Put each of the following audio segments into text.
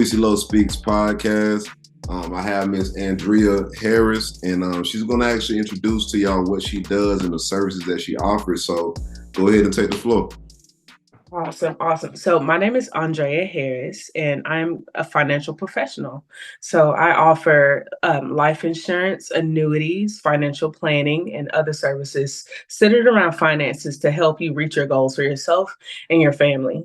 BBC Low Speaks podcast. I have Miss Andrea Harris, and she's going to actually introduce to y'all what she does and the services that she offers. So go ahead and take the floor. Awesome. So my name is Andrea Harris, and I'm a financial professional. So I offer life insurance, annuities, financial planning, and other services centered around finances to help you reach your goals for yourself and your family.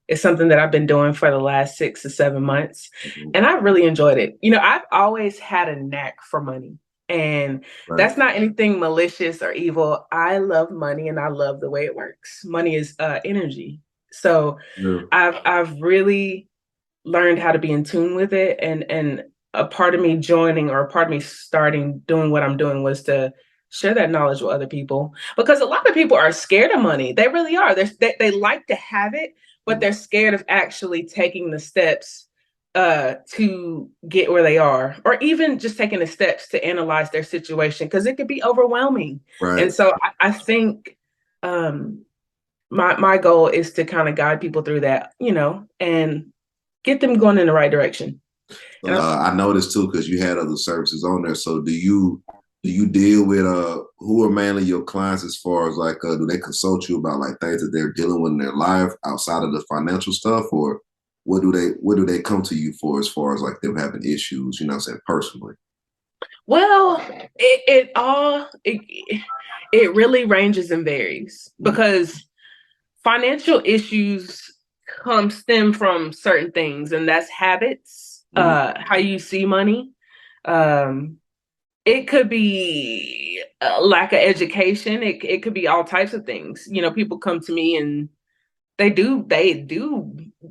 It's something that I've been doing for the last 6 to 7 months, and I've really enjoyed it. I've always had a knack for money. And Right. that's not anything malicious or evil. I love money and I love the way it works. Money is energy. So Yeah. I've really learned how to be in tune with it. And a part of me joining, or a part of me starting doing what I'm doing, was to share that knowledge with other people, because a lot of people are scared of money. They really are. They like to have it, but they're scared of actually taking the steps to get where they are, or even just taking the steps to analyze their situation, because it could be overwhelming. Right. And so I think my goal is to kind of guide people through that, and get them going in the right direction. I noticed too, because you had other services on there. So do you deal with who are mainly your clients, as far as like do they consult you about like things that they're dealing with in their life outside of the financial stuff, or what do they come to you for, as far as like them having issues, you know what I'm saying, personally? Well, it really ranges and varies, because financial issues stem from certain things, and that's habits, how you see money. It could be a lack of education. It could be all types of things. People come to me and they do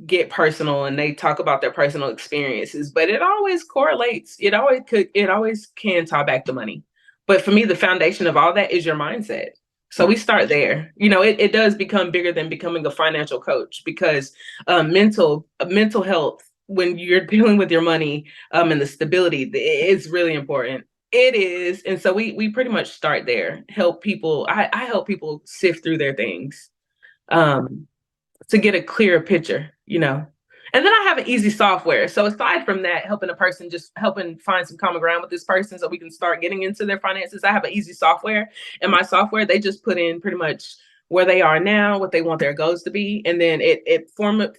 get personal, and they talk about their personal experiences, but it always correlates. It always can tie back to money. But for me, the foundation of all that is your mindset. So we start there. It does become bigger than becoming a financial coach, because mental health, when you're dealing with your money, and the stability, is really important. It is. And so we pretty much start there. Help people. I help people sift through their things, to get a clearer picture, And then I have an easy software. So aside from that, helping find some common ground with this person so we can start getting into their finances, I have an easy software. And my software, they just put in pretty much where they are now, what they want their goals to be. And then it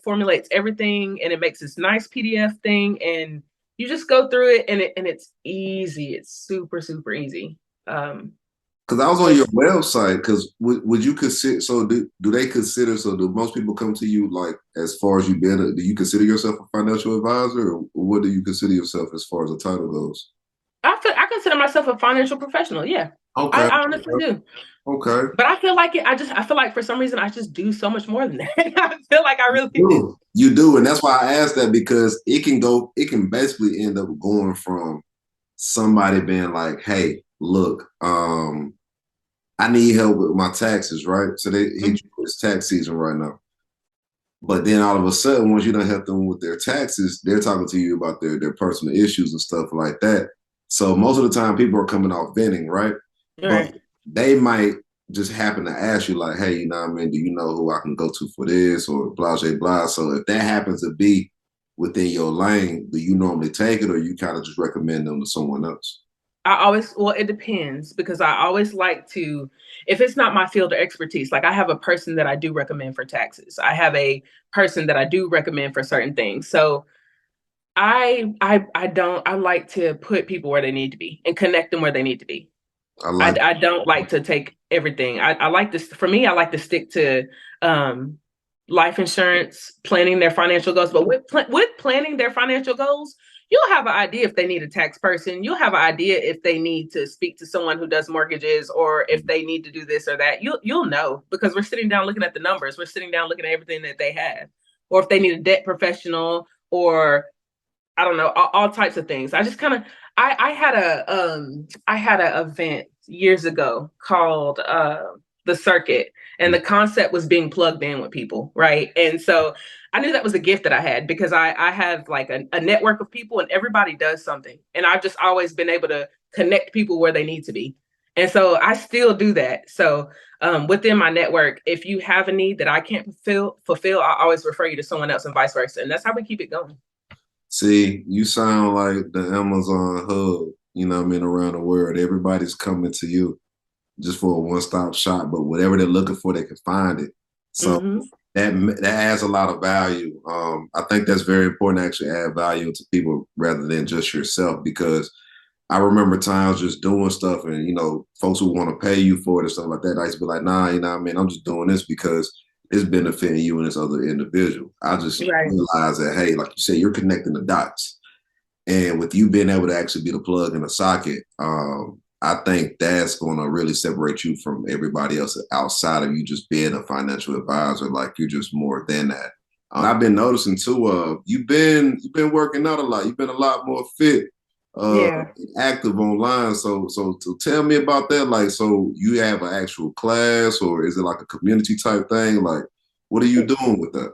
formulates everything, and it makes this nice PDF thing. And you just go through it, and it's easy. It's super, super easy. Because I was on your website. Because would you consider? So do they consider? So do most people come to you, like, as far as you been? Do you consider yourself a financial advisor, or what do you consider yourself as far as the title goes? I consider myself a financial professional. Yeah, Okay. I honestly do. Okay. But I feel like I feel like for some reason I just do so much more than that. I feel like I really do. You do, and that's why I asked that, because it can basically end up going from somebody being like, "Hey, look, I need help with my taxes," right? So they hit you with, it's tax season right now. But then all of a sudden, once you don't help them with their taxes, they're talking to you about their personal issues and stuff like that. So most of the time, people are coming off venting, right? Right. But they might just happen to ask you, like, "Hey, you know what I mean? Do you know who I can go to for this?" or blah, blah, blah. So if that happens to be within your lane, do you normally take it, or you kind of just recommend them to someone else? It depends, because I always like to, if it's not my field of expertise, like I have a person that I do recommend for taxes. I have a person that I do recommend for certain things. So I like to put people where they need to be and connect them where they need to be. I don't like to take everything. I like this, for me, I like to stick to life insurance, planning their financial goals. But with planning their financial goals, you'll have an idea if they need a tax person. You'll have an idea if they need to speak to someone who does mortgages, or if they need to do this or that. You'll know, because we're sitting down looking at the numbers. We're sitting down looking at everything that they have, or if they need a debt professional, or I don't know, all types of things. I just kind of I had a event years ago called the circuit, and the concept was being plugged in with people, right? And so I knew that was a gift that I had, because I have like a network of people, and everybody does something, and I've just always been able to connect people where they need to be. And so I still do that. So within my network, if you have a need that I can't fulfill, I always refer you to someone else, and vice versa. And that's how we keep it going. See, you sound like the Amazon hub, you know what I mean, around the world. Everybody's coming to you just for a one-stop shop, but whatever they're looking for, they can find it. So Hmm. that adds a lot of value. I think that's very important to actually add value to people rather than just yourself because I remember times just doing stuff and, folks who want to pay you for it and stuff like that. I used to be like, nah, you know what I mean? I'm just doing this because it's benefiting you and this other individual. I just Right. realized that, hey, like you said, you're connecting the dots. And with you being able to actually be the plug in the socket, I think that's going to really separate you from everybody else outside of you just being a financial advisor. Like you're just more than that. I've been noticing too. You've been working out a lot. You've been a lot more fit, uh, Yeah. active online. So to tell me about that. Like, so you have an actual class, or is it like a community type thing? Like, what are you doing with that?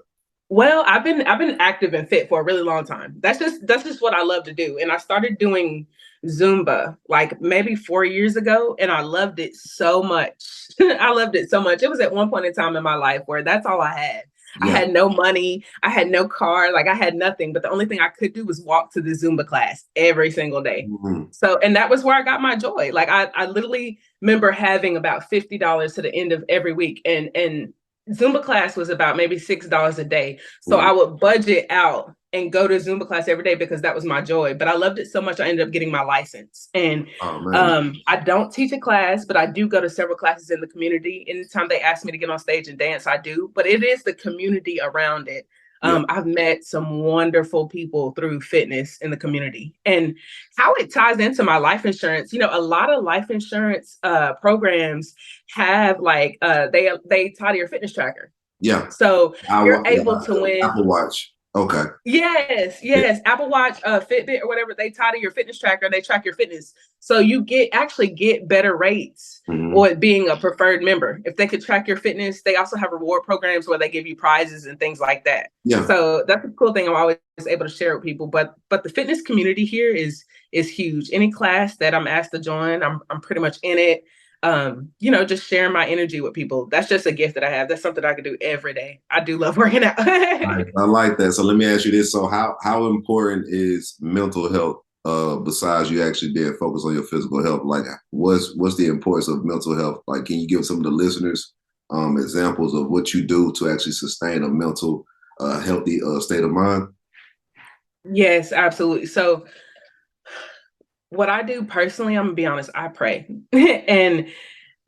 Well, I've been active and fit for a really long time. That's just what I love to do. And I started doing Zumba like maybe 4 years ago, and I loved it so much. I loved it so much. It was at one point in time in my life where that's all I had. I Yeah. had no money, I had no car, like I had nothing, but the only thing I could do was walk to the Zumba class every single day. Mhm. So, and that was where I got my joy. Like I literally remember having about $50 to the end of every week, and Zumba class was about maybe $6 a day. So Mhm. I would budget out and go to Zumba class every day because that was my joy. But I loved it so much, I ended up getting my license. And Oh man. I don't teach a class, but I do go to several classes in the community. Anytime they ask me to get on stage and dance, I do. But it is the community around it. Yeah. I've met some wonderful people through fitness in the community, and how it ties into my life insurance. A lot of life insurance programs have like they tie to your fitness tracker. Yeah. So you're able to Yeah, win. Apple Watch. Okay. Yes, Yeah. yes. Apple Watch, Fitbit, or whatever, they tie to your fitness tracker and they track your fitness. So you actually get better rates Hmm. or being a preferred member. If they could track your fitness, they also have reward programs where they give you prizes and things like that. Yeah. So that's a cool thing I'm always able to share with people. But the fitness community here is huge. Any class that I'm asked to join, I'm pretty much in it. Just sharing my energy with people. That's just a gift that I have. That's something I can do every day. I do love working out. Nice. I like that. So let me ask you this. So how important is mental health besides you actually being focused on your physical health? Like what's the importance of mental health? Like can you give some of the listeners examples of what you do to actually sustain a mental healthy state of mind? Yes, absolutely. So what I do personally, I'm gonna be honest, I pray. And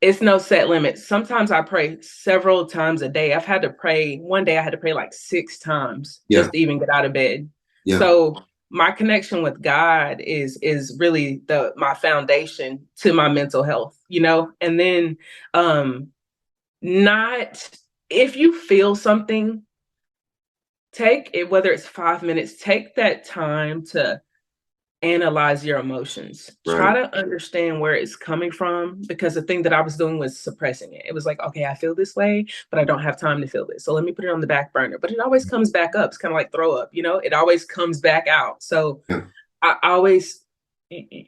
it's no set limit. Sometimes I pray several times a day. I've had to pray one day I had to pray like 6 times Yeah. just to even get out of bed. Yeah. So my connection with God is really the my foundation to my mental health. And then not if you feel something, take it, whether it's 5 minutes, take that time to analyze your emotions. Right. Try to understand where it's coming from because the thing that I was doing was suppressing it. It was like, okay, I feel this way, but I don't have time to feel this. So let me put it on the back burner. But it always comes back up. It's kind of like throw up, it always comes back out. So Yeah. I always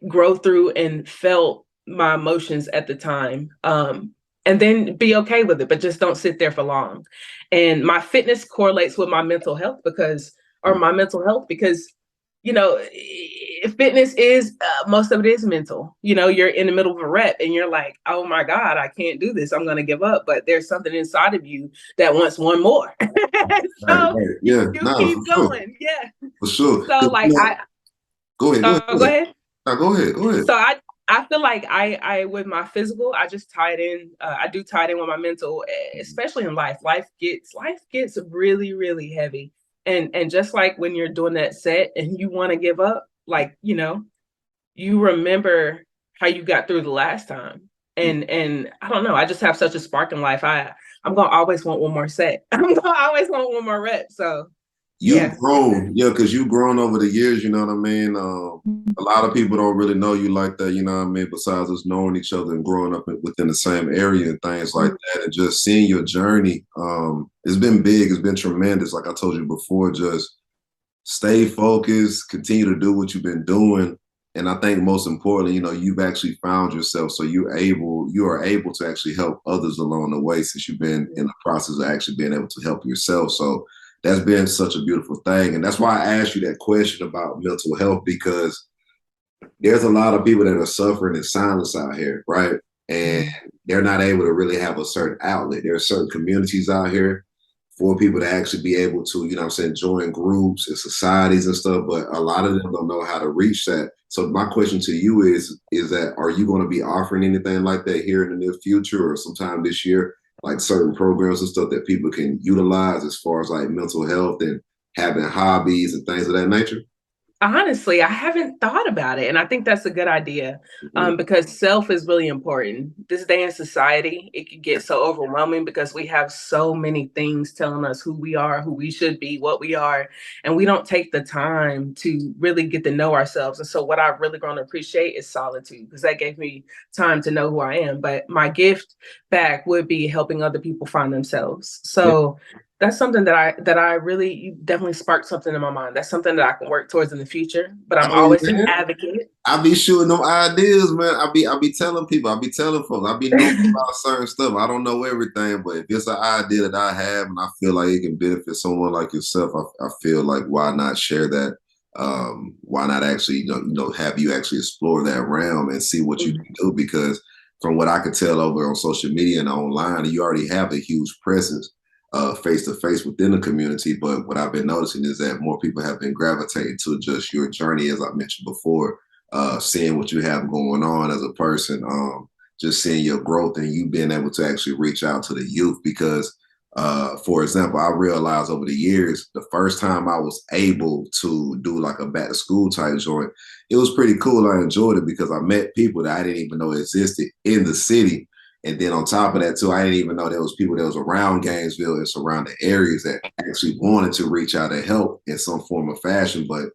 grow through and felt my emotions at the time. And then be okay with it, but just don't sit there for long. And my fitness correlates with my mental health because fitness is most of it is mental. You're in the middle of a rep and you're like, oh my God, I can't do this. I'm going to give up. But there's something inside of you that wants one more. Right. So Right. you, Yeah. you No, for keep sure. going. Yeah. For sure. So 'Cause, like go ahead. Go ahead. Go go ahead. ahead. No, go ahead. Go ahead. So I feel like I with my physical, I just tie it in. I do tie it in with my mental, especially in life. Life gets really really heavy, and just like when you're doing that set and you want to give up, like you remember how you got through the last time, and I don't know. I just have such a spark in life. I'm gonna always want one more set. I'm gonna always want one more rep. So You've yeah. grown, yeah, because you've grown over the years, you know what I mean? A lot of people don't really know you like that, you know what I mean? Besides us knowing each other and growing up within the same area and things like that, and just seeing your journey, it's been big, it's been tremendous. Like I told you before, just stay focused, continue to do what you've been doing. And I think most importantly, you've actually found yourself. So you are able to actually help others along the way since you've been in the process of actually being able to help yourself. So that's been such a beautiful thing. And that's why I asked you that question about mental health, because there's a lot of people that are suffering in silence out here, right? And Mhm. they're not able to really have a certain outlet. There are certain communities out here for people to actually be able to, you know what I'm saying, join groups and societies and stuff, but a lot of them don't know how to reach that. So my question to you is that are you going to be offering anything like that here in the near future or sometime this year, like certain programs and stuff that people can utilize as far as like mental health and having hobbies and things of that nature? Honestly, I haven't thought about it, and I think that's a good idea, Mhm. because self is really important. This day in society, it can get so overwhelming because we have so many things telling us who we are, who we should be, what we are, and we don't take the time to really get to know ourselves. And so, what I've really grown to appreciate is solitude, because that gave me time to know who I am. But my gift back would be helping other people find themselves. Yeah. So that's something that I really, you definitely sparked something in my mind. That's something that I can work towards in the future. But I'm Oh always an man, advocate. I be shooting them ideas, man. I be telling people, I be telling folks, I be knowing about certain stuff. I don't know everything, but if it's an idea that I have and I feel like it can benefit someone like yourself, I feel like why not share that? Why not actually, have you actually explore that realm and see what you Mhm. can do? Because from what I could tell over on social media and online, you already have a huge presence face to face within the community. But what I've been noticing is that more people have been gravitating to just your journey, as I mentioned before, seeing what you have going on as a person, just seeing your growth and you being able to actually reach out to the youth. Because, for example, I realized over the years, the first time I was able to do like a back to school type joint, it was pretty cool. I enjoyed it because I met people that I didn't even know existed in the city, and then on top of that, too, I didn't even know there was people that was around Gainesville and surrounding areas that actually wanted to reach out and help in some form of fashion, but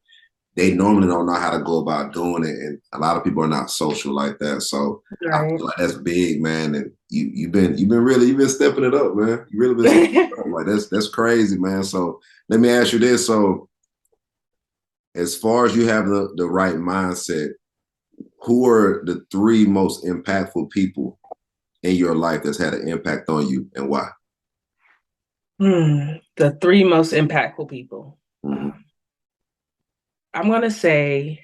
they normally don't know how to go about doing it. And a lot of people are not social like that. So I Right. feel like that's big, man. And you've been stepping it up, man. You really been stepping it up. Like that's crazy, man. So let me ask you this. So as far as you have the right mindset, who are the three most impactful people in your life that's had an impact on you and why? The three most impactful people. Mm-hmm. I'm gonna say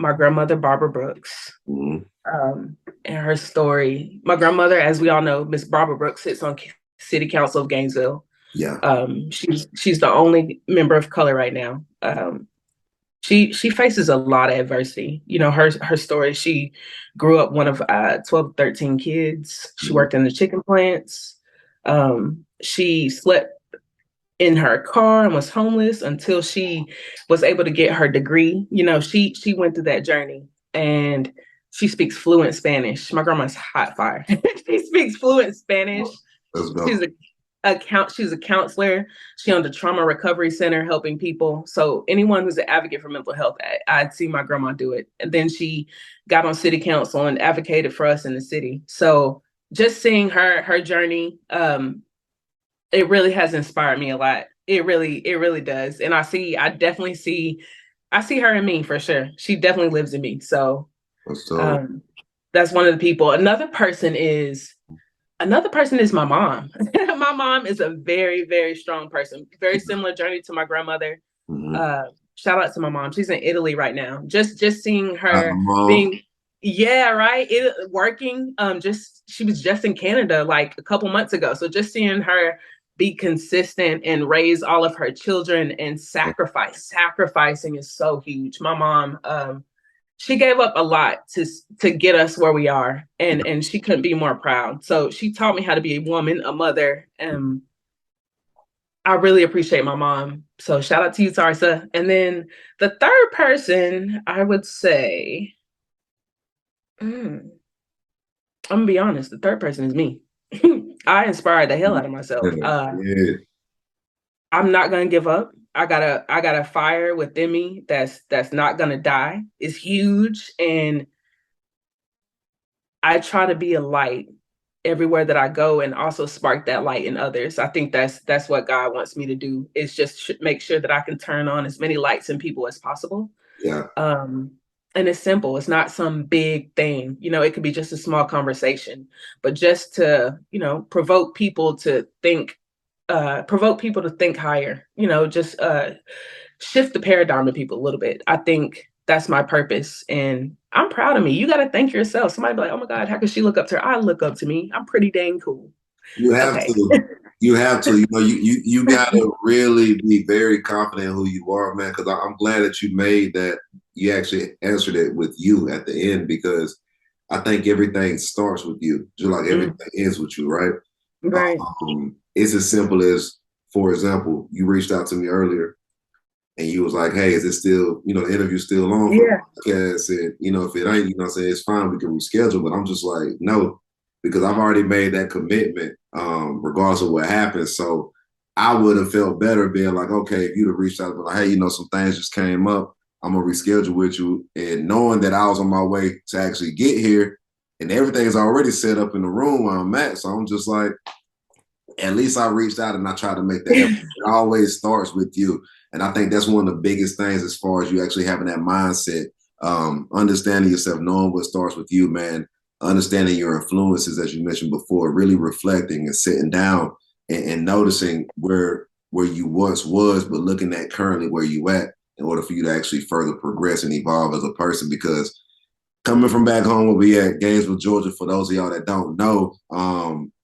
my grandmother Barbara Brooks. Mm-hmm. Um, and her story. My grandmother, as we all know, Miss Barbara Brooks, sits on City Council of Gainesville. Yeah. She's the only member of color right now. She faces a lot of adversity. You know, her story. She grew up one of 12, 13 kids. She Mm-hmm. worked in the chicken plants. She slept in her car and was homeless until she was able to get her degree. You know, she went through that journey, and she speaks fluent Spanish. My grandma's hot fire. She speaks fluent Spanish. Let's She's go. she's a counselor. She owns a trauma recovery center helping people. So anyone who's an advocate for mental health, I'd see my grandma do it. And then she got on city council and advocated for us in the city. So just seeing her journey, it really has inspired me a lot. It really does. And I definitely I see her in me for sure. She definitely lives in me. So So um that's one of the people. Another person is my mom. My mom is a very, very strong person. Very similar journey to my grandmother. mm-hmm. Uh, Shout out to my mom. She's in Italy right now. Just seeing her Mom. being, yeah, right, working. Just she was just in Canada like a couple months ago. So just seeing her be consistent and raise all of her children and sacrificing is so huge. My mom, she gave up a lot to get us where we are, and she couldn't be more proud. So she taught me how to be a woman, a mother. I really appreciate my mom. So shout out to you, Tarsa. And then the third person, I would say, I'm gonna be honest, the third person is me. I inspired the hell out of myself. Yeah. I'm not gonna give up. I got a fire within me that's not gonna die. It's huge, and I try to be a light everywhere that I go and also spark that light in others. I think that's what God wants me to do, is just make sure that I can turn on as many lights in people as possible. Yeah. Um, and it's simple. It's not some big thing. You know, it could be just a small conversation, but just to, provoke people to think provoke people to think higher, just shift the paradigm of people a little bit. I think that's my purpose. And I'm proud of me. You got to thank yourself. Somebody be like, oh my God, how could she look up to her? I look up to me. I'm pretty dang cool. You have Okay. to. You have to. You gotta really be very confident in who you are, man. Because I'm glad that you made that. You actually answered it with you at the end because I think everything starts with you, just like Mm, everything ends with you, right? right. It's as simple as, for example, you reached out to me earlier and you was like, hey, is it still, the interview still on for the Yeah. podcast? And, if it ain't, what I'm saying, it's fine, we can reschedule. But I'm just like, no, because I've already made that commitment, regardless of what happens. So I would have felt better being like, okay, if you'd have reached out and been like, hey, some things just came up, I'm gonna reschedule with you. And knowing that I was on my way to actually get here and everything is already set up in the room where I'm at. So I'm just like, at least I reached out and I tried to make the effort. It always starts with you. And I think that's one of the biggest things as far as you actually having that mindset, understanding yourself, knowing what starts with you, man, understanding your influences, as you mentioned before, really reflecting and sitting down and noticing where you once was, but looking at currently where you at in order for you to actually further progress and evolve as a person. Because coming from back home where we at Gainesville, Georgia, for those of y'all that don't know,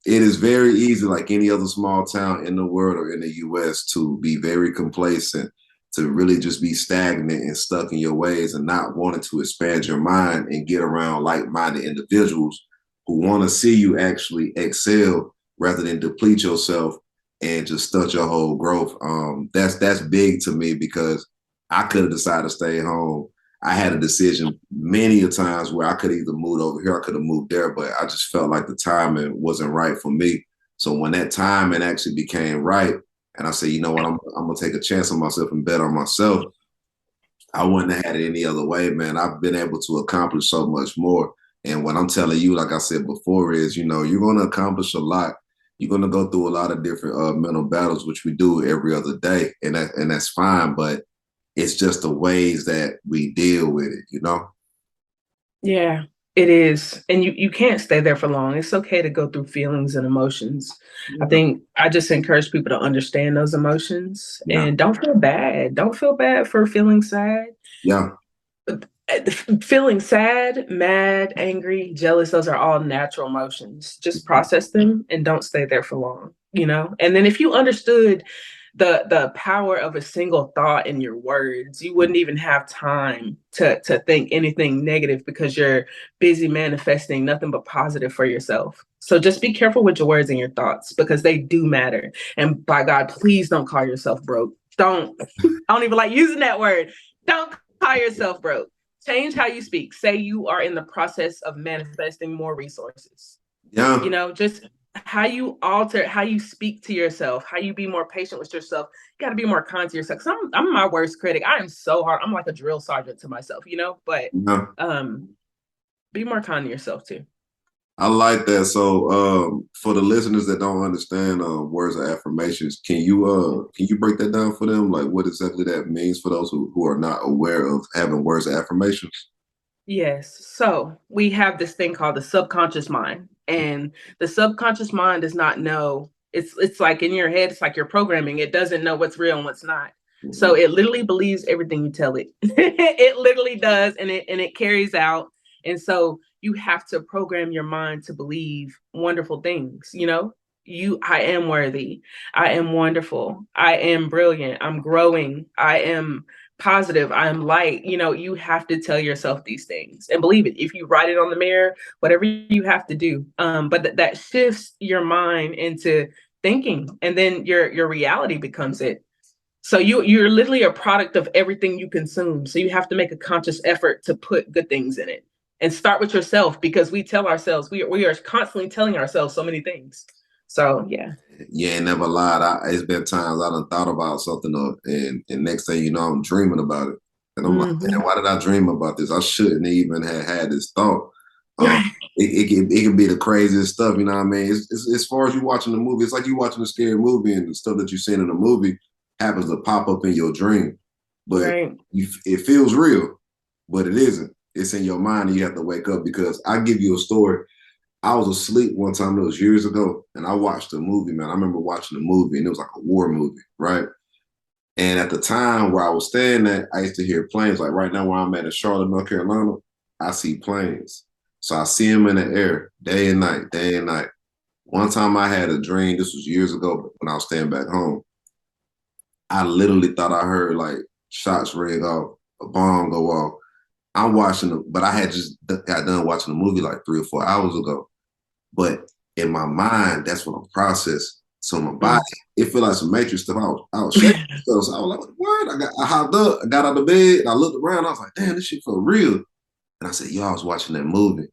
it is very easy, like any other small town in the world or in the US, to be very complacent, to really just be stagnant and stuck in your ways and not wanting to expand your mind and get around like-minded individuals who want to see you actually excel rather than deplete yourself and just stunt your whole growth. That's big to me because I could have decided to stay home. I had a decision many a times where I could either move over here, I could have moved there, but I just felt like the timing wasn't right for me. So when that timing actually became right, and I said, you know what, I'm gonna take a chance on myself and bet on myself. I wouldn't have had it any other way, man. I've been able to accomplish so much more. And what I'm telling you, like I said before, is you're gonna accomplish a lot. You're gonna go through a lot of different mental battles, which we do every other day, and that's fine. But it's just the ways that we deal with it. Yeah, it is. And you can't stay there for long. It's okay to go through feelings and emotions. I Yeah. think I just encourage people to understand those emotions Yeah. and don't feel bad. Don't feel bad for feeling sad. Yeah. Feeling sad, mad, angry, jealous, those are all natural emotions. Just process them and don't stay there for long. And then if you understood the power of a single thought in your words, you wouldn't even have time to think anything negative because you're busy manifesting nothing but positive for yourself. So just be careful with your words and your thoughts because they do matter. And by God, please don't call yourself broke. Don't. I don't even like using that word. Don't call yourself broke. Change how you speak. Say you are in the process of manifesting more resources. Yeah. Just how you alter, how you speak to yourself, how you be more patient with yourself. You got to be more kind to yourself. Because I'm my worst critic. I am so hard. I'm like a drill sergeant to myself. But Yeah. um, be more kind to yourself too. I like that. So, for the listeners that don't understand words of affirmations, can you break that down for them? Like what exactly that means for those who are not aware of having words of affirmations? Yes. So we have this thing called the subconscious mind. And the subconscious mind does not know. It's like in your head, it's like you're programming. It doesn't know what's real and what's not. So Mhm. it literally believes everything you tell it. It literally does, and it carries out. And so you have to program your mind to believe wonderful things. I am worthy. I am wonderful. I am brilliant. I'm growing. I am positive, I am light. You have to tell yourself these things and believe it. If you write it on the mirror, whatever you have to do. But that shifts your mind into thinking, and then your reality becomes it. So you're literally a product of everything you consume. So you have to make a conscious effort to put good things in it and start with yourself because we tell ourselves we are constantly telling ourselves so many things. So yeah. You ain't never lied. It's been times I done thought about something and next thing you know, I'm dreaming about it. And I'm like, Mm-hmm. man, why did I dream about this? I shouldn't even have had this thought. Um, it can be the craziest stuff, you know what I mean? It's as far as you watching the movie, it's like you watching a scary movie and the stuff that you've seen in the movie happens to pop up in your dream. But Right. it feels real, but it isn't. It's in your mind and you have to wake up because I give you a story. I was asleep one time, it was years ago, and I watched a movie, man. I remember watching the movie, and it was like a war movie, right? And at the time where I was staying at, I used to hear planes. Like right now where I'm at in Charlotte, North Carolina, I see planes. So I see them in the air day and night, day and night. One time I had a dream, this was years ago when I was staying back home. I literally thought I heard like shots ring off, a bomb go off. I'm watching it, but I had just got done watching the movie like 3 or 4 hours ago. But in my mind, that's what I'm processing. So my body, Mm. it feel like some Matrix stuff. I was shaking stuff. So I was like, what? I hopped up, I got out of bed, and I looked around. I was like, damn, this shit feel real. And I said, yo, I was watching that movie.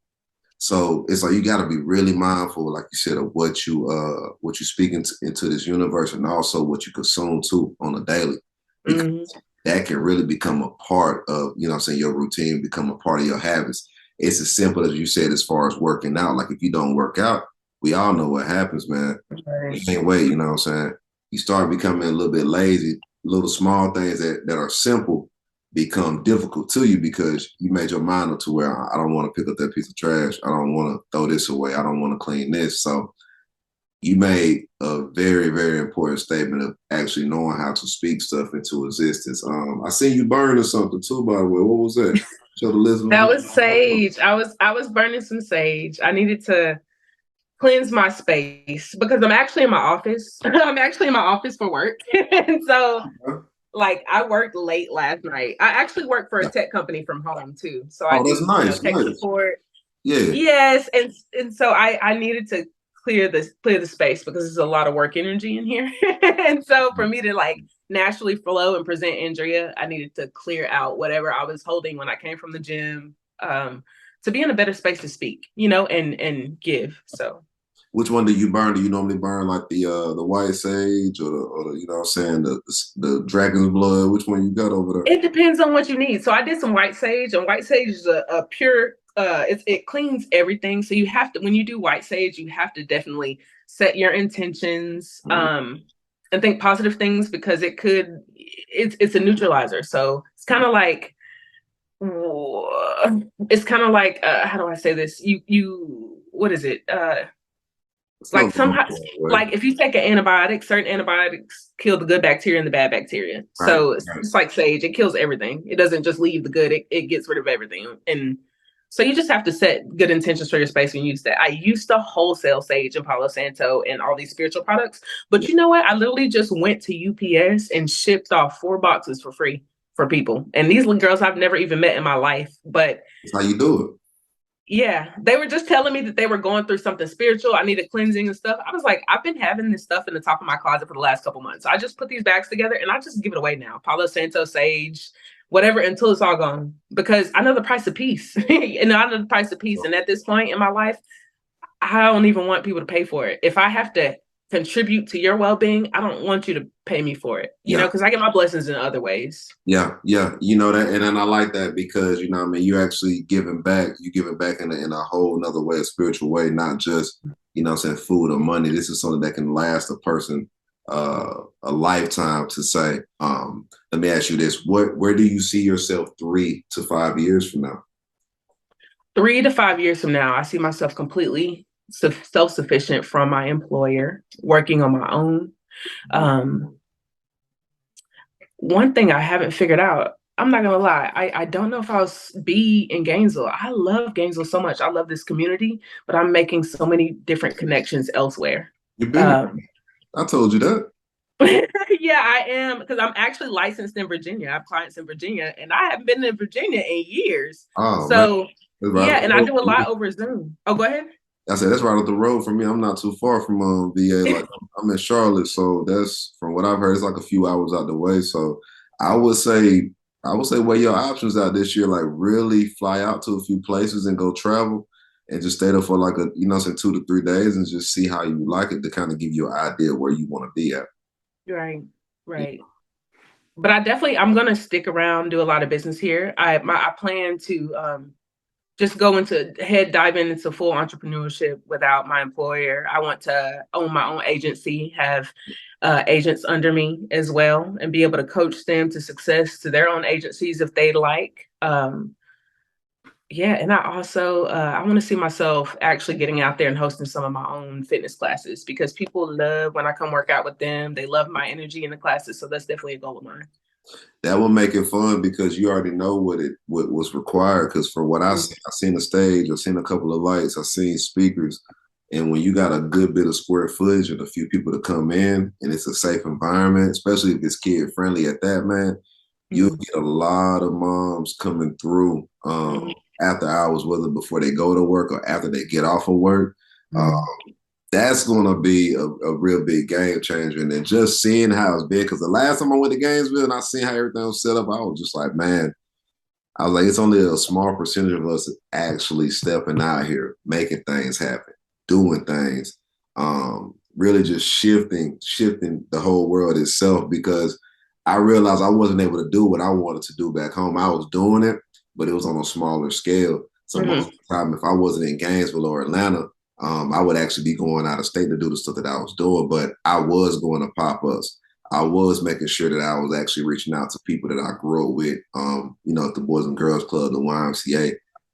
So it's like you got to be really mindful, like you said, of what you speak into this universe, and also what you consume too on a daily, because Mhm. that can really become a part of, you know what I'm saying, your routine, become a part of your habits. It's as simple as you said as far as working out. Like if you don't work out, we all know what happens, man. You Right. can't wait, you know what I'm saying? You start becoming a little bit lazy, little small things that are simple become difficult to you because you made your mind up to where I don't want to pick up that piece of trash. I don't want to throw this away. I don't want to clean this. So you made a very, very important statement of actually knowing how to speak stuff into existence. I seen you burning something too, by the way. What was that? Show the That listeners. was sage. I was burning some sage. I needed to cleanse my space because I'm actually in my office. I'm actually in my office for work. And so like I worked late last night. I actually work for a tech company from home too. So I Oh, that's do, nice, tech nice. support. Yeah. Yes, and so I needed to clear the space because there's a lot of work energy in here. And so for me to like naturally flow and present Andrea, I needed to clear out whatever I was holding when I came from the gym, to be in a better space to speak, and give. So Which one do you burn? Do you normally burn like the white sage or the you know what I'm saying the dragon's blood? Which one you got over there? it depends on what you need. So I did some white sage, and white sage is a pure. It cleans everything. So you have to, when you do white sage, you have to definitely set your intentions, Mm-hmm. and think positive things because it's a neutralizer. So it's kind of like how do I say this? You what is it? It's no Like going somehow, the wrong way. like if you take an antibiotic, certain antibiotics kill the good bacteria and the bad bacteria. Right. So Right. it's like sage, it kills everything. It doesn't just leave the good, it gets rid of everything. And so you just have to set good intentions for your space when you use that. I used to wholesale sage and Palo Santo and all these spiritual products, Yeah. but you know what? I literally just went to UPS and shipped off 4 boxes for free for people. And these little girls I've never even met in my life, but That's how you do it. yeah, they were just telling me that they were going through something spiritual. I needed cleansing and stuff. I was like, I've been having this stuff in the top of my closet for the last couple months. So I just put these bags together and I just give it away now. Palo Santo, sage, whatever, until it's all gone. Because I know the price of peace. And I know the price of peace. And at this point in my life, I don't even want people to pay for it. If I have to contribute to your well-being, I don't want you to pay me for it. Yeah. Because I get my blessings in other ways. Yeah, yeah, you know that, and then I like that because you know what I mean you actually giving back, you giving back in a whole another way, a spiritual way, not just you know what I'm saying food or money. This is something that can last a person a lifetime. To say, let me ask you this: where do you see yourself 3 to 5 years from now? 3 to 5 years from now, I see myself completely self-sufficient from my employer, working on my own. Um, One thing I haven't figured out, I'm not gonna lie, I don't know if I'll be in Gainesville. I love Gainesville so much. I love this community, but I'm making so many different connections elsewhere. You've been, Um, I told you that. yeah, I am because I'm actually licensed in Virginia. I have clients in Virginia, and I haven't been in Virginia in years. Oh man, So that's right yeah, up the and I road do a from lot me. over Zoom. Oh, go ahead. I said that's right up the road from me. I'm not too far from VA. Like I'm in Charlotte, so that's from what I've heard. It's like a few hours out the way. So I would say, I would say weigh your options out this year. Like really fly out to a few places and go travel, and just stay there for like you know, say 2 to 3 days, and just see how you like it to kind of give you an idea where you want to be at. Right, Yeah. right. But I'm gonna stick around, do a lot of business here. I plan to just go into head diving into full entrepreneurship without my employer. I want to own my own agency, have agents under me as well, and be able to coach them to success to their own agencies if they like. Yeah, and I also I want to see myself actually getting out there and hosting some of my own fitness classes because people love when I come work out with them. They love my energy in the classes, so that's definitely a goal of mine. That will make it fun because you already know what was required. Because for what I seen the stage, I seen a couple of lights, I seen speakers, and when you got a good bit of square footage and a few people to come in, and it's a safe environment, especially if it's kid friendly at that, man, you'll Mm-hmm. get a lot of moms coming through Mm-hmm. after hours, whether before they go to work or after they get off of work. Uh, Mm-hmm. that's going to be a real big game changer. And then just seeing how it's been, because the last time I went to Gainesville and I seen how everything was set up, I was just like, man, I was like, it's only a small percentage of us actually stepping out here, making things happen, doing things, really just shifting the whole world itself. Because I realized I wasn't able to do what I wanted to do back home. I was doing it, but it was on a smaller scale. So most of Mm-hmm. the time, if I wasn't in Gainesville or Atlanta, I would actually be going out of state to do the stuff that I was doing. But I was going to pop ups. I was making sure that I was actually reaching out to people that I grew up with, at the Boys and Girls Club, the YMCA,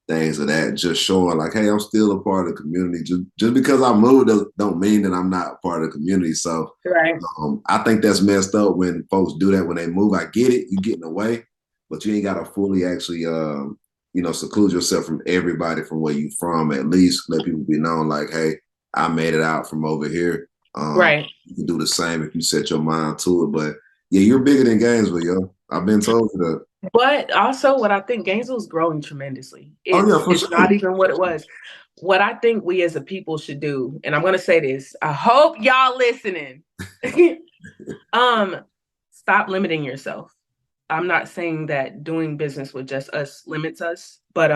things of that, just showing like, hey, I'm still a part of the community. Just because I moved don't mean that I'm not a part of the community. So Right. I think that's messed up when folks do that when they move. I get it, you getting away, but you ain't got to fully actually, seclude yourself from everybody from where you from. At least let people be known like, hey, I made it out from over here. Right. You can do the same if you set your mind to it. But yeah, you're bigger than Gainesville, yo. I've been told that. But also what I think Gainesville's growing tremendously. Oh yeah, for It's not sure. even what it was. What I think we as a people should do, and I'm gonna say this, I hope y'all listening. um, stop limiting yourself. I'm not saying that doing business with just us limits us, but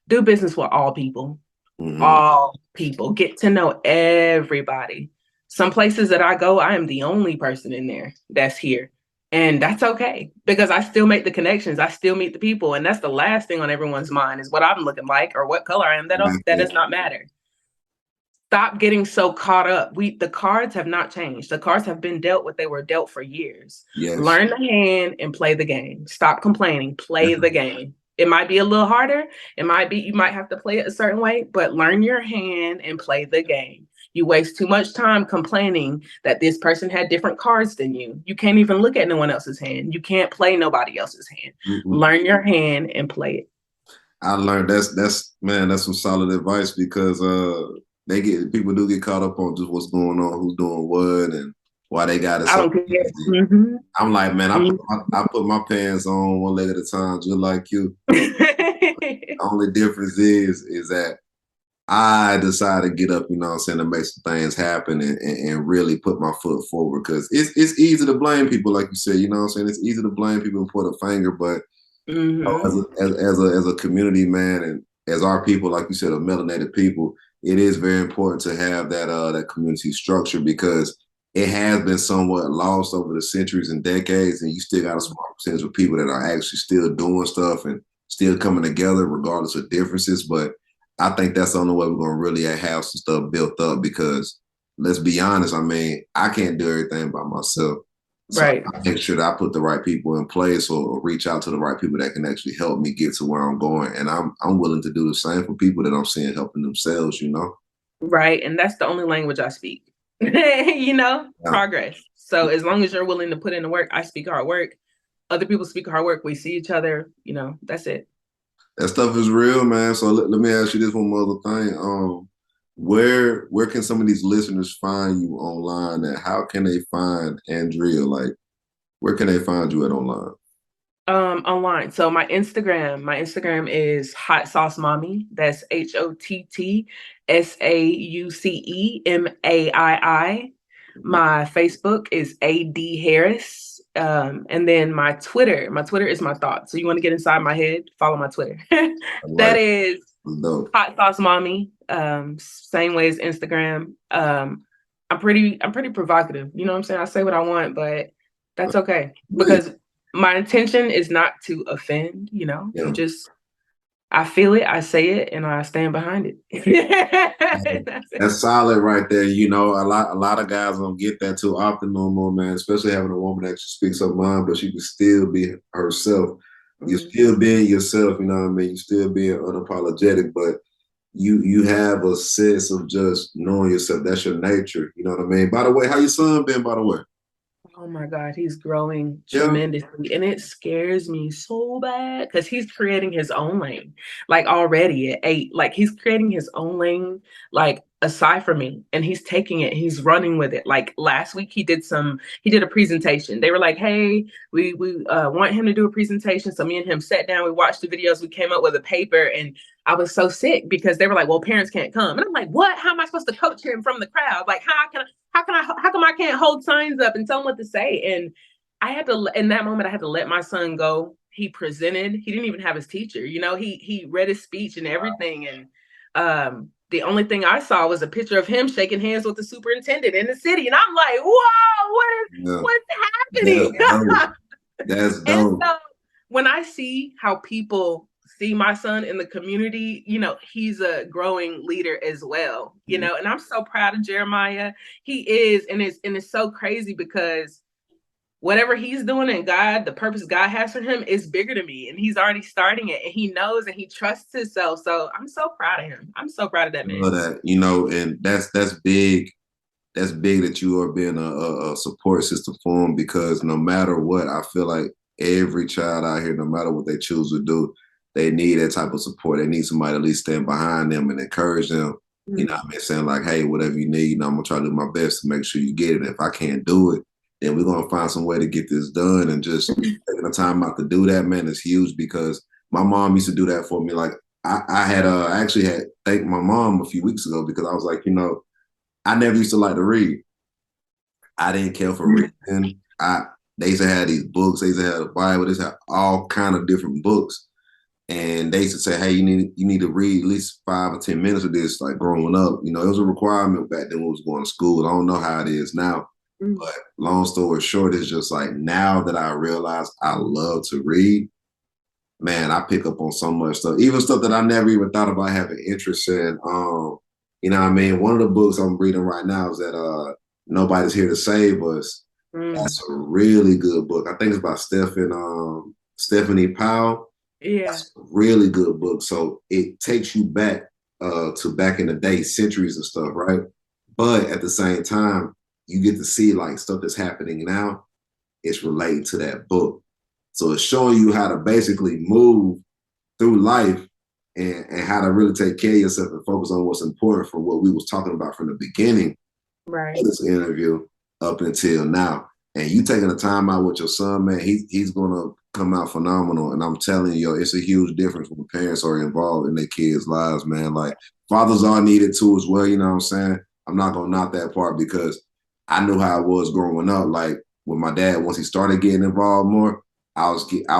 do business with all people. Mm-hmm. All people. Get to know everybody. Some places that I go, I am the only person in there that's here. And that's okay because I still make the connections. I still meet the people. And that's the last thing on everyone's mind is what I'm looking like or what color I am. That does not matter. Stop getting so caught up. The cards have not changed. The cards have been dealt what they were dealt for years. Yes. Learn the hand and play the game. Stop complaining. Play the game. It might be a little harder. It might be you might have to play it a certain way, but learn your hand and play the game. You waste too much time complaining that this person had different cards than you. You can't even look at no one else's hand. You can't play nobody else's hand. Mm-mm. Learn your hand and play it. I learned that's man, that's some solid advice because they get people do get caught up on just what's going on, who's doing what, and why they got it I so don't care. easy. Mm-hmm. I'm like, man, Mm-hmm. I put my pants on one leg at a time, just like you. The only difference is that I decided to get up, you know what I'm saying, to make some things happen and really put my foot forward because it's easy to blame people, like you said, you know what I'm saying? It's easy to blame people and point a finger, but Mm-hmm. as a community man and as our people, like you said, of melanated people, it is very important to have that community structure because it has been somewhat lost over the centuries and decades, and you still got a small percentage of people that are actually still doing stuff and still coming together regardless of differences. But I think that's the only way we're gonna really have some stuff built up because let's be honest, I mean, I can't do everything by myself. So Right. I make sure that I put the right people in place or reach out to the right people that can actually help me get to where I'm going. And I'm willing to do the same for people that I'm seeing helping themselves, you know? Right. And that's the only language I speak. Yeah. Progress. So as long as you're willing to put in the work, I speak hard work. Other people speak hard work. We see each other, that's it. That stuff is real, man. So let me ask you this one other thing. Where can some of these listeners find you online and how can they find Andrea? Like where can they find you at online? Online. So my Instagram is hot sauce mommy. That's HOTTSAUCEMAII. Mhm. My Facebook is AD Harris. And then my Twitter is my thoughts. So you want to get inside my head, follow my Twitter. I That like is dope. hot sauce mommy. Same way as Instagram. I'm pretty provocative. You know what I'm saying? I say what I want, but that's okay Yeah. because my intention is not to offend. You Yeah. just I feel it, I say it, and I stand behind it. That's it. That's solid right there. You know, a lot of guys don't get that too often no more, man. Especially having a woman that speaks her mind, but she can still be herself. You Mm. still being yourself, you know what I mean? You still being unapologetic, but you have a sense of just knowing yourself. That's your nature. You know what I mean? By the way, how your son been, by the way? Oh my God, he's growing Yeah. tremendously. And it scares me so bad because he's creating his own lane, like already at 8. Like he's creating his own lane, like aside from me. And he's taking it, he's running with it. Like last week he did a presentation. They were like, hey, we want him to do a presentation. So me and him sat down, we watched the videos, we came up with a paper, and I was so sick because they were like, well, parents can't come. And I'm like, what? How am I supposed to coach him from the crowd? Like, how come I can't hold signs up and tell him what to say? And I had to, in that moment, I had to let my son go. He presented. He didn't even have his teacher. He read his speech and everything. And the only thing I saw was a picture of him shaking hands with the superintendent in the city. And I'm like, whoa, Yeah. what's That's happening? dope. That's And dope. so when I see how people see my son in the community, he's a growing leader as well, and I'm so proud of Jeremiah. He is, and it's so crazy because whatever he's doing in God, the purpose God has for him is bigger than me. And he's already starting it, and he knows and he trusts himself. So I'm so proud of him. I'm so proud of that man. Love that, and that's big. That's big that you are being a support system for them because no matter what, I feel like every child out here, no matter what they choose to do, they need that type of support. They need somebody to at least stand behind them and encourage them. You know Mm. what I mean? Saying like, hey, whatever you need, I'm gonna try to do my best to make sure you get it. And if I can't do it, then we're gonna find some way to get this done. And just taking the time out to do that, man, is huge because my mom used to do that for me. Like I actually had thanked my mom a few weeks ago because I was like, I never used to like to read. I didn't care for reading. They used to have these books. They used to have the Bible. They used to have all kind of different books, and they used to say, "Hey, you need to read at least 5 or 10 minutes of this." Like growing up, it was a requirement back then when we was going to school. I don't know how it is now, Mm. but long story short, it's just like now that I realize I love to read. Man, I pick up on so much stuff, even stuff that I never even thought about having interest in. You know what I mean? One of the books I'm reading right now is that Nobody's Here to Save Us. Mm. That's a really good book. I think it's by Stephanie Powell. Yeah. That's a really good book. So it takes you back to back in the day, centuries and stuff, right? But at the same time, you get to see like stuff that's happening now. It's related to that book. So it's showing you how to basically move through life and how to really take care of yourself and focus on what's important from what we was talking about from the beginning of Right. this interview up until now. And you taking the time out with your son, man, he's gonna come out phenomenal. And I'm telling you, it's a huge difference when parents are involved in their kids' lives, man. Like fathers are needed too as well, you know what I'm saying? I'm not gonna knock that part because I knew how I was growing up. Like with my dad, once he started getting involved more, I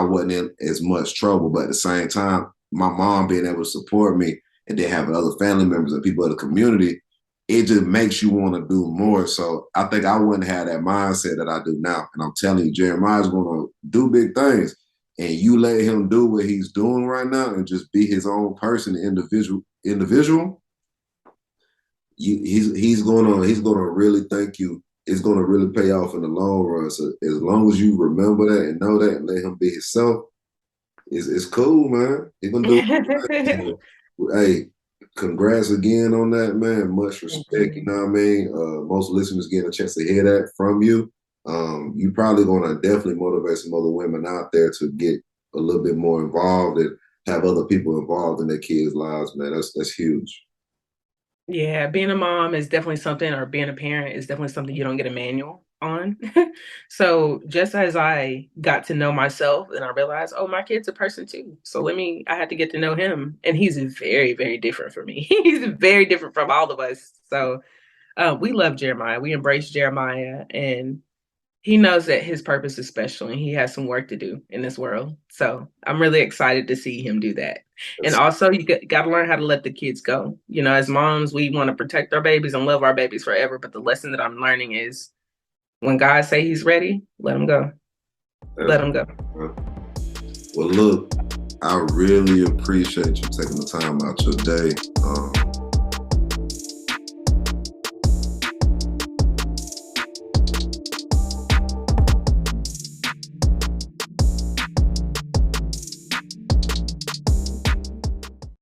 wasn't in as much trouble. But at the same time, my mom being able to support me and then having other family members and people of the community, it just makes you want to do more. So I think I wouldn't have that mindset that I do now. And I'm telling you, Jeremiah's going to do big things. And you let him do what he's doing right now and just be his own person, individual. He's gonna really thank you. It's gonna really pay off in the long run. So as long as you remember that and know that and let him be himself, it's cool, man. He's gonna do it. So, hey, congrats again on that, man. Much Thank respect. You you. know what I mean? Most listeners getting a chance to hear that from you. You probably gonna definitely motivate some other women out there to get a little bit more involved and have other people involved in their kids' lives, man. That's huge. Yeah, being a mom is definitely something, or being a parent is definitely something you don't get a manual on. So just as I got to know myself and I realized, oh, my kid's a person too. So I had to get to know him. And he's very, very different from me. He's very different from all of us. So we love Jeremiah. We embrace Jeremiah, and he knows that his purpose is special and he has some work to do in this world. So I'm really excited to see him do that. And That's also, you got to learn how to let the kids go. As moms, we want to protect our babies and love our babies forever. But the lesson that I'm learning is when God say he's ready, let him go. that's Let him go. well. Look, I really appreciate you taking the time out your day.